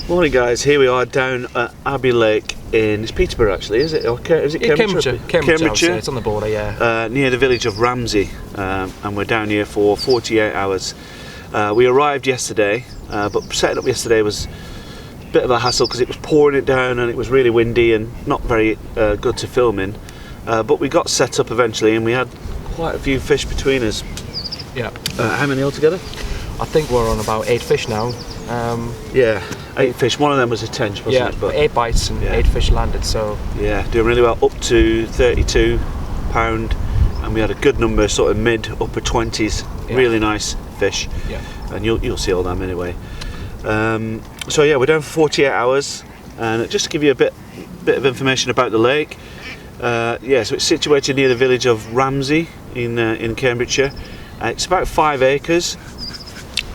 Morning guys, here we are down at Abbey Lake in, it's Peterborough actually, is it? Okay, is it Cambridgeshire? Cambridgeshire. It's on the border, yeah. Near the village of Ramsey, and we're down here for 48 hours. We arrived yesterday, but setting up yesterday was a bit of a hassle because it was pouring it down and it was really windy and not very good to film in. But we got set up eventually and we had quite a few fish between us. Yeah. How many altogether? I think we're on about 8 fish now. Yeah, 8 fish. One of them was a tench, wasn't it? But 8 bites and 8 fish landed, so... Yeah, doing really well, up to £32, and we had a good number, sort of mid-upper 20s, really nice fish. Yeah. And you'll see all them anyway. So yeah, we're down for 48 hours, and just to give you a bit of information about the lake. Yeah, so it's situated near the village of Ramsey in Cambridgeshire. It's about 5 acres.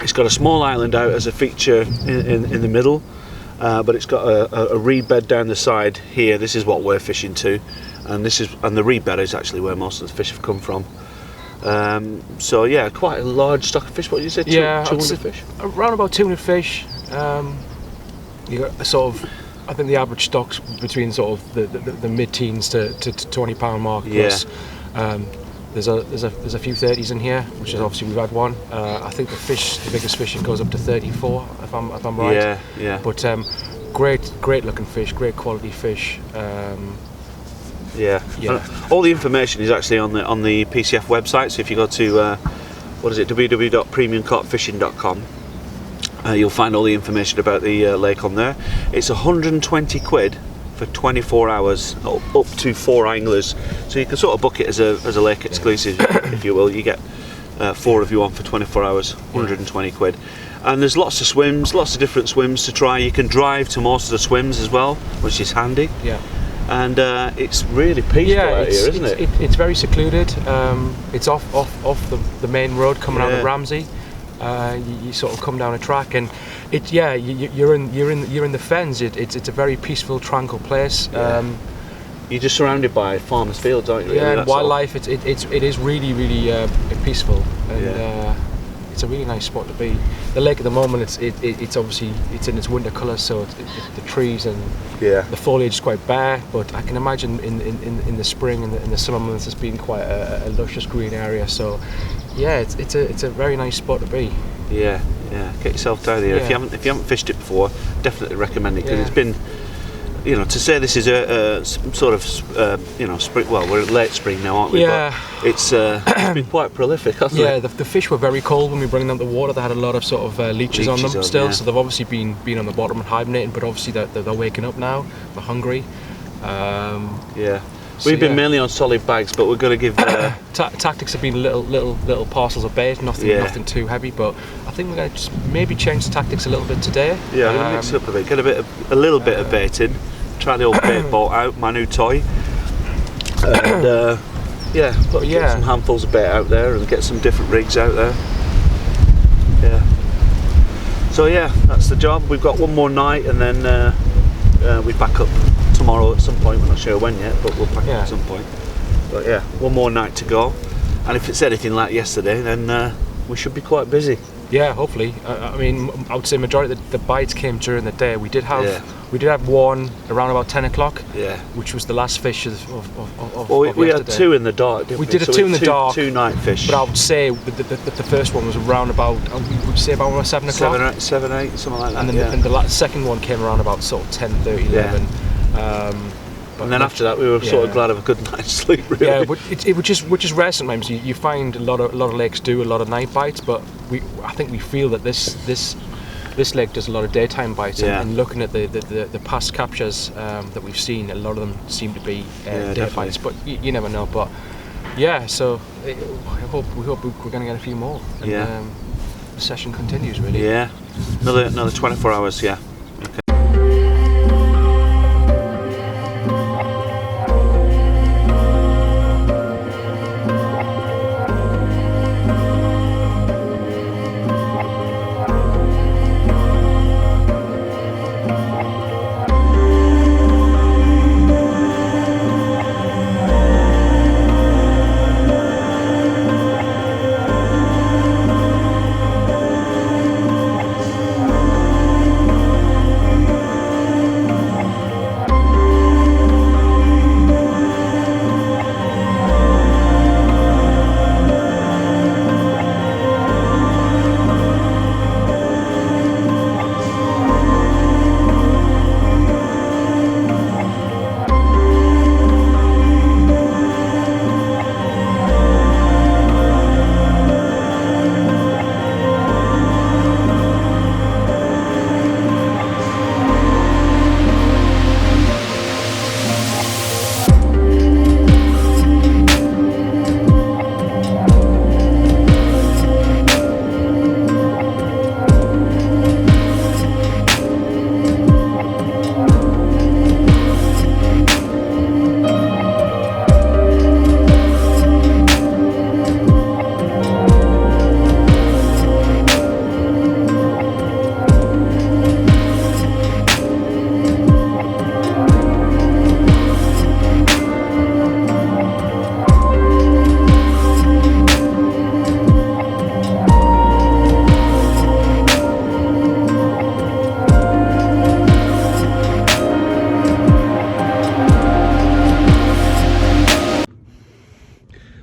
It's got a small island out as a feature in the middle, but it's got a reed bed down the side here. This is what we're fishing to, and the reed bed is actually where most of the fish have come from. So yeah, quite a large stock of fish. What did you say? 200 fish? Around about 200 fish. You got sort of, I think the average stock's between sort of the mid-teens to £20 mark plus. There's a few 30s in here, which is obviously we've had one. I think the biggest fish it goes up to 34, if I'm right. Yeah. But great looking fish, great quality fish. Yeah. All the information is actually on the PCF website. So if you go to www.premiumcarpfishing.com, you'll find all the information about the lake on there. It's 120 quid. For 24 hours, up to 4 anglers, so you can sort of book it as a lake exclusive, if you will. You get 4 of you on for 24 hours, 120 quid. And there's lots of swims, lots of different swims to try. You can drive to most of the swims as well, which is handy. Yeah. And it's really peaceful out here, isn't it? It's very secluded. It's off the main road coming out of Ramsey. You sort of come down a track, and you're in the fens. It's a very peaceful, tranquil place. You're just surrounded by farmers' fields, aren't you? Yeah, and wildlife. It is really peaceful, and it's a really nice spot to be. The lake at the moment, it's obviously in its winter colours, so the trees and the foliage is quite bare. But I can imagine in the spring and in the summer months, it's been quite a luscious green area. So. Yeah, it's a very nice spot to be. Yeah. Get yourself down there. Yeah. If you haven't fished it before, definitely recommend it because it's been, to say this is a sort of spring. Well, we're late spring now, aren't we? Yeah. But it's been quite prolific, hasn't it? Yeah, the fish were very cold when we brought them out the water. They had a lot of sort of leeches on them still, so they've obviously been on the bottom and hibernating. But obviously they're waking up now. They're hungry. We've been mainly on solid bags, but we're going to give... tactics have been little parcels of bait, nothing too heavy, but I think we're going to just maybe change the tactics a little bit today. Yeah, we're going to mix it up a bit, get a little bit of bait in, try the old bait boat out, my new toy, and get some handfuls of bait out there and get some different rigs out there. So that's the job. We've got one more night and then we back up tomorrow at some point. We're not sure when yet, but we'll pack up at some point. But one more night to go, and if it's anything like yesterday, then we should be quite busy. Yeah, hopefully. I mean, I would say majority of the bites came during the day. We did have one around about 10 o'clock, which was the last fish of we had 2 in the dark, didn't we? We did a 2 in the dark. 2 night fish. But I would say the first one was around about, would you say about 7 o'clock? 7, 8, something like that. And then the second one came around about sort of 10:30, 11. And then after that, we were sort of glad of a good night's sleep. Really. Yeah, but which is rare sometimes. You find a lot of lakes do a lot of night bites, but I think we feel that this lake does a lot of daytime bites. And looking at the past captures that we've seen, a lot of them seem to be day bites. But you never know. But so we hope we're going to get a few more. And, the session continues really. Yeah, another 24 hours. Yeah.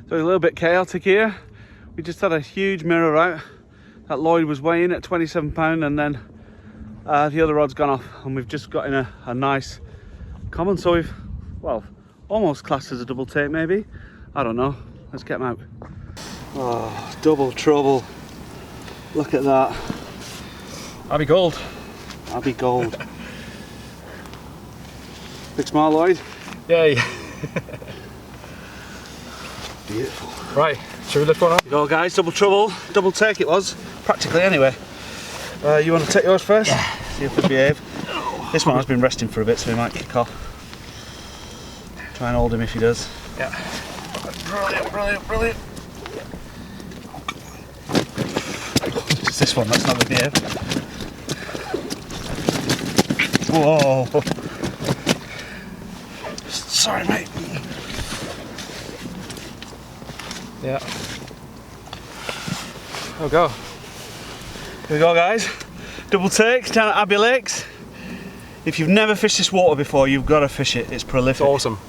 So it's a little bit chaotic here. We just had a huge mirror out that Lloyd was weighing at £27, and then the other rod's gone off, and we've just got in a nice common. So we've, well, almost classed as a double take maybe. I don't know. Let's get them out. Oh, double trouble. Look at that. Abbey Gold. Abbey Gold. Big smile, Lloyd. Yay. Beautiful. Right, shall we lift one up? Here you go, guys, double trouble, double take it was, practically anyway. You want to take yours first? Yeah. See if we behave. This one has been resting for a bit, so he might kick off. Try and hold him if he does. Yeah. Brilliant, brilliant, brilliant. It's this one that's not going to behave. Whoa. Sorry, mate. Yeah. There we go. Here we go, guys. Double take down at Abbey Lakes. If you've never fished this water before, you've got to fish it. It's prolific. It's awesome.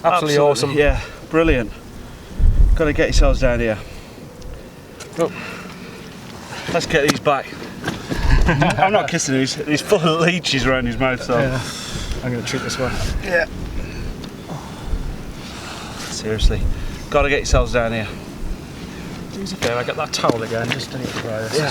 Absolutely awesome. Yeah, brilliant. Got to get yourselves down here. Oh. Let's get these back. I'm not kissing these. He's full of leeches around his mouth, so. Yeah. I'm going to treat this one. Yeah. Seriously. Got to get yourselves down here. Do us a favour, I get that towel again, just to dry this. Yeah.